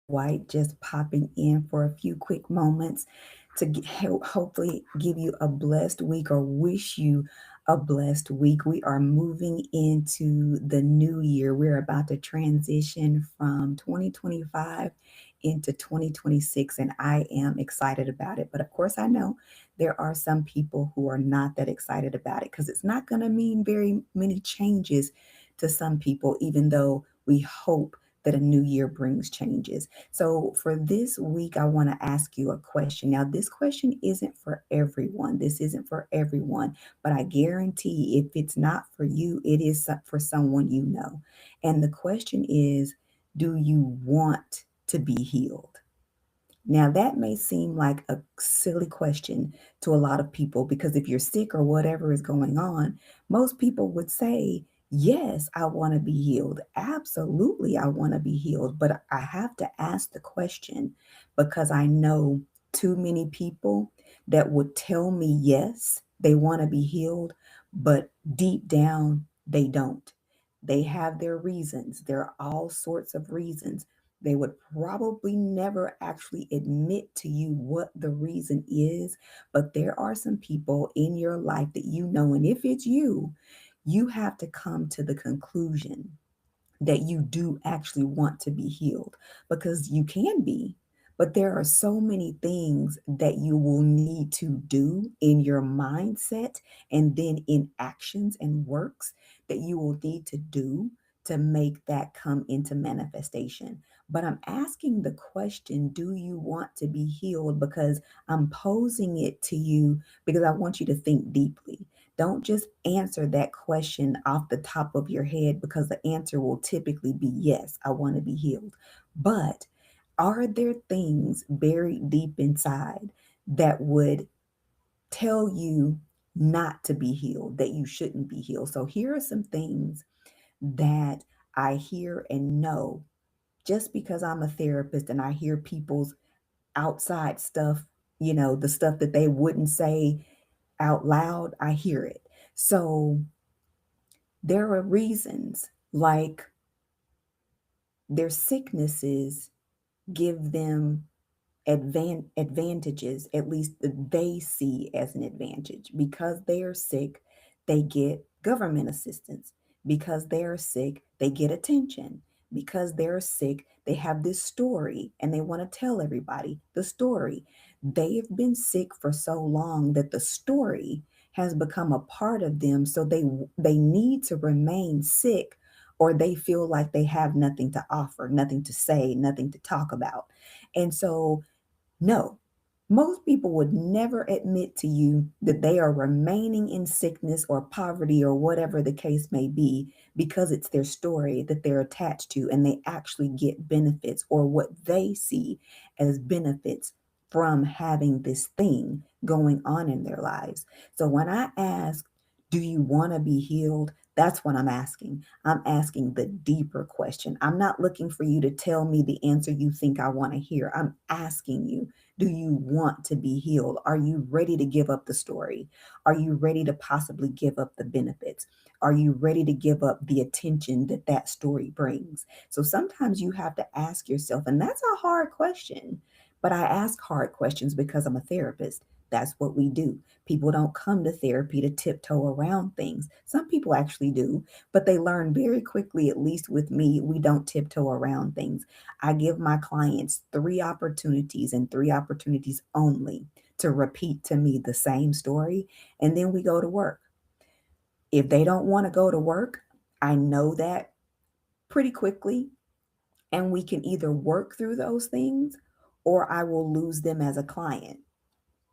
White, just popping in for a few quick moments to hopefully give you a blessed week or wish you a blessed week. We are moving into the new year. We're about to transition from 2025 into 2026, and I am excited about it. But of course, I know there are some people who are not that excited about it because it's not going to mean very many changes to some people, even though we hope that a new year brings changes. So, for this week, I want to ask you a question. Now, this question isn't for everyone. This isn't for everyone, but I guarantee if it's not for you, it is for someone you know. And the question is, do you want to be healed? Now, that may seem like a silly question to a lot of people because if you're sick or whatever is going on, most people would say, yes, I want to be healed. Absolutely, I want to be healed. But I have to ask the question because I know too many people that would tell me, yes, they want to be healed, but deep down, they don't. They have their reasons. There are all sorts of reasons. They would probably never actually admit to you what the reason is, but there are some people in your life that you know, and if it's you, you have to come to the conclusion that you do actually want to be healed because you can be. But there are so many things that you will need to do in your mindset and then in actions and works that you will need to do to make that come into manifestation. But I'm asking the question, do you want to be healed? Because I'm posing it to you because I want you to think deeply. Don't just answer that question off the top of your head because the answer will typically be yes, I want to be healed. But are there things buried deep inside that would tell you not to be healed, that you shouldn't be healed? So here are some things that I hear and know just because I'm a therapist and I hear people's outside stuff, the stuff that they wouldn't say out loud, I hear it. So there are reasons like their sicknesses give them advantages, at least that they see as an advantage. Because they are sick, they get government assistance. Because they are sick, they get attention. Because they're sick, they have this story and they want to tell everybody the story. They have been sick for so long that the story has become a part of them, so they need to remain sick or they feel like they have nothing to offer, nothing to say, nothing to talk about. And so no, most people would never admit to you that they are remaining in sickness or poverty or whatever the case may be because it's their story that they're attached to and they actually get benefits or what they see as benefits from having this thing going on in their lives. So when I ask, do you want to be healed? That's what I'm asking. I'm asking the deeper question. I'm not looking for you to tell me the answer you think I want to hear. I'm asking you, do you want to be healed? Are you ready to give up the story? Are you ready to possibly give up the benefits? Are you ready to give up the attention that that story brings? So sometimes you have to ask yourself, and that's a hard question, but I ask hard questions because I'm a therapist. That's what we do. People don't come to therapy to tiptoe around things. Some people actually do, but they learn very quickly, at least with me, we don't tiptoe around things. I give my clients 3 opportunities and 3 opportunities only to repeat to me the same story, and then we go to work. If they don't want to go to work, I know that pretty quickly, and we can either work through those things or I will lose them as a client.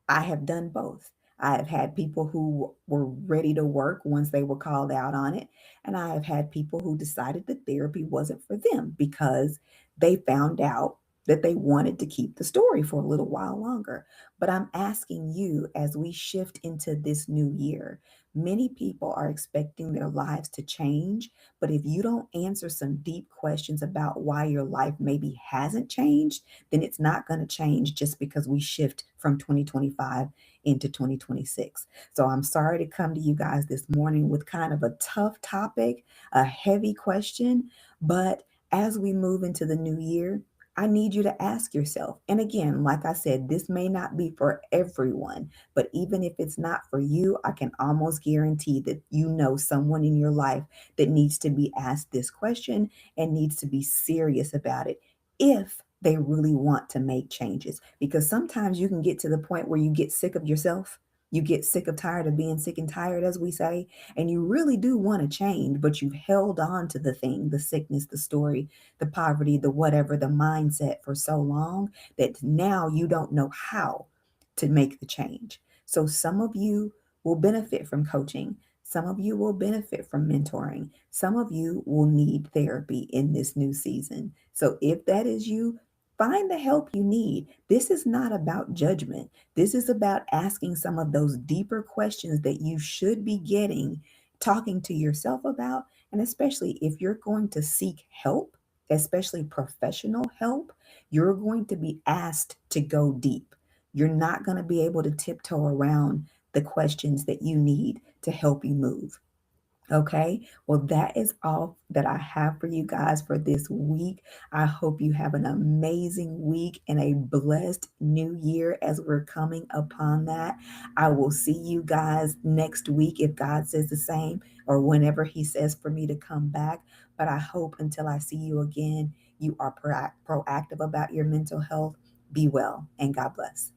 I have done both. I have had people who were ready to work once they were called out on it. And I have had people who decided that therapy wasn't for them because they found out that they wanted to keep the story for a little while longer. But I'm asking you as we shift into this new year, many people are expecting their lives to change. But if you don't answer some deep questions about why your life maybe hasn't changed, then it's not going to change just because we shift from 2025 into 2026. So I'm sorry to come to you guys this morning with kind of a tough topic, a heavy question, but as we move into the new year, I need you to ask yourself. And again, like I said, this may not be for everyone, but even if it's not for you, I can almost guarantee that you know someone in your life that needs to be asked this question and needs to be serious about it if they really want to make changes. Because sometimes you can get to the point where you get sick of yourself. You get sick of tired of being sick and tired, as we say, and you really do want to change, but you've held on to the thing, the sickness, the story, the poverty, the whatever, the mindset for so long that now you don't know how to make the change. So some of you will benefit from coaching. Some of you will benefit from mentoring. Some of you will need therapy in this new season. So if that is you, find the help you need. This is not about judgment. This is about asking some of those deeper questions that you should be getting, talking to yourself about, and especially if you're going to seek help, especially professional help, you're going to be asked to go deep. You're not going to be able to tiptoe around the questions that you need to help you move. Okay, well, that is all that I have for you guys for this week. I hope you have an amazing week and a blessed new year as we're coming upon that. I will see you guys next week if God says the same or whenever He says for me to come back. But I hope until I see you again, you are proactive about your mental health. Be well and God bless.